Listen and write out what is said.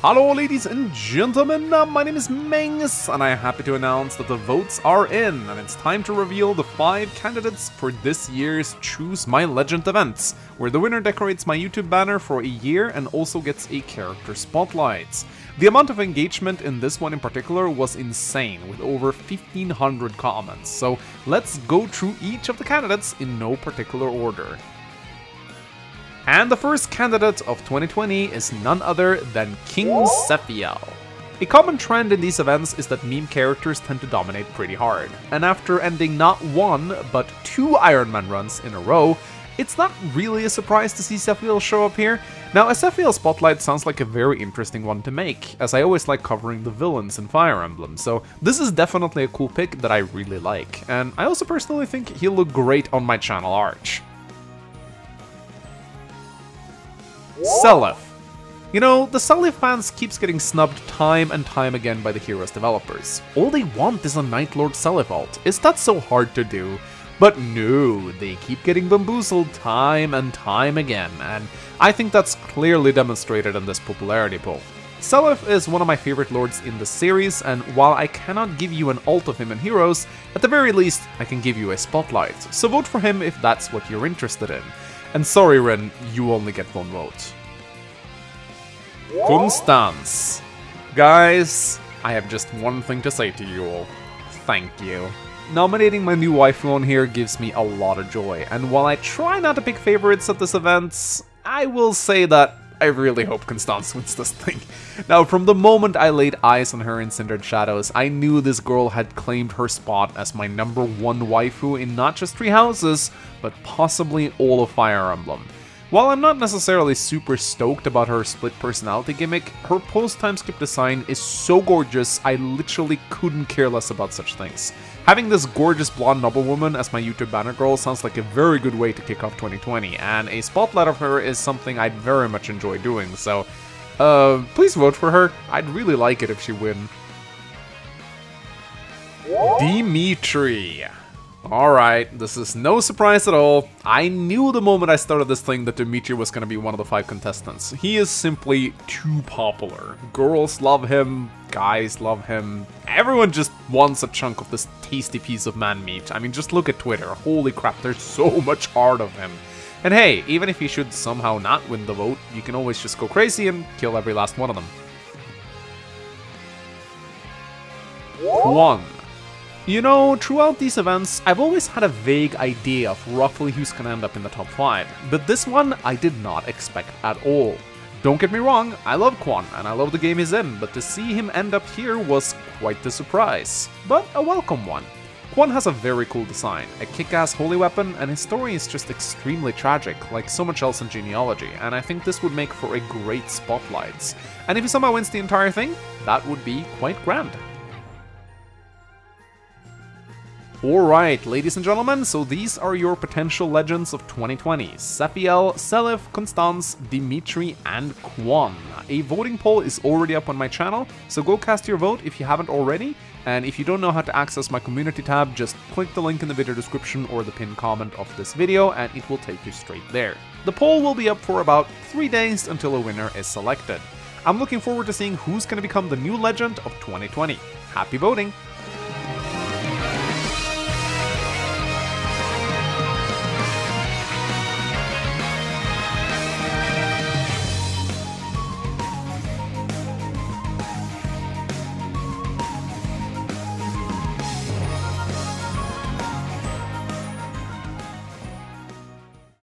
Hello ladies and gentlemen, my name is Mengs, and I am happy to announce that the votes are in, and it's time to reveal the 5 candidates for this year's Choose My Legend events, where the winner decorates my YouTube banner for a year and also gets a character spotlight. The amount of engagement in this one in particular was insane, with over 1500 comments, so let's go through each of the candidates in no particular order. And the first candidate of 2020 is none other than King Sofia. A common trend in these events is that meme characters tend to dominate pretty hard, and after ending not 1, but 2 Iron Man runs in a row, it's not really a surprise to see Sofia show up here. Now, a Sofia spotlight sounds like a very interesting one to make, as I always like covering the villains in Fire Emblem, so this is definitely a cool pick that I really like, and I also personally think he'll look great on my channel art. Soloff. You know, the Soloff fans keeps getting snubbed time and time again by the Heroes developers. All they want is a Night Lord Soloff ult. Is that so hard to do? But no, they keep getting bamboozled time and time again, and I think that's clearly demonstrated in this popularity poll. Soloff is one of my favorite lords in the series, and while I cannot give you an ult of him in Heroes, at the very least I can give you a spotlight, so vote for him if that's what you're interested in. And sorry Ren, you only get 1 vote. Constance. Guys, I have just one thing to say to you all. Thank you. Nominating my new waifu on here gives me a lot of joy, and while I try not to pick favorites at this event, I will say that I really hope Constance wins this thing. Now, from the moment I laid eyes on her in Cindered Shadows, I knew this girl had claimed her spot as my #1 waifu in not just 3 houses, but possibly all of Fire Emblem. While I'm not necessarily super stoked about her split personality gimmick, her post-time skip design is so gorgeous I literally couldn't care less about such things. Having this gorgeous blonde noblewoman as my YouTube banner girl sounds like a very good way to kick off 2020, and a spotlight of her is something I'd very much enjoy doing, so please vote for her. I'd really like it if she win. Dmitry. Alright, this is no surprise at all. I knew the moment I started this thing that Dmitry was going to be one of the 5 contestants. He is simply too popular. Girls love him, guys love him, everyone just wants a chunk of this tasty piece of man meat. I mean, just look at Twitter, holy crap, there's so much art of him. And hey, even if he should somehow not win the vote, you can always just go crazy and kill every last one of them. 1. You know, throughout these events, I've always had a vague idea of roughly who's gonna end up in the top 5, but this one I did not expect at all. Don't get me wrong, I love Quan, and I love the game he's in, but to see him end up here was quite the surprise, but a welcome one. Quan has a very cool design, a kick-ass holy weapon, and his story is just extremely tragic, like so much else in Genealogy, and I think this would make for a great spotlight. And if he somehow wins the entire thing, that would be quite grand. Alright, ladies and gentlemen, so these are your potential legends of 2020. Sofia, Soloff, Constance, Dmitry, and Quan. A voting poll is already up on my channel, so go cast your vote if you haven't already, and if you don't know how to access my community tab, just click the link in the video description or the pinned comment of this video and it will take you straight there. The poll will be up for about 3 days until a winner is selected. I'm looking forward to seeing who's going to become the new legend of 2020. Happy voting!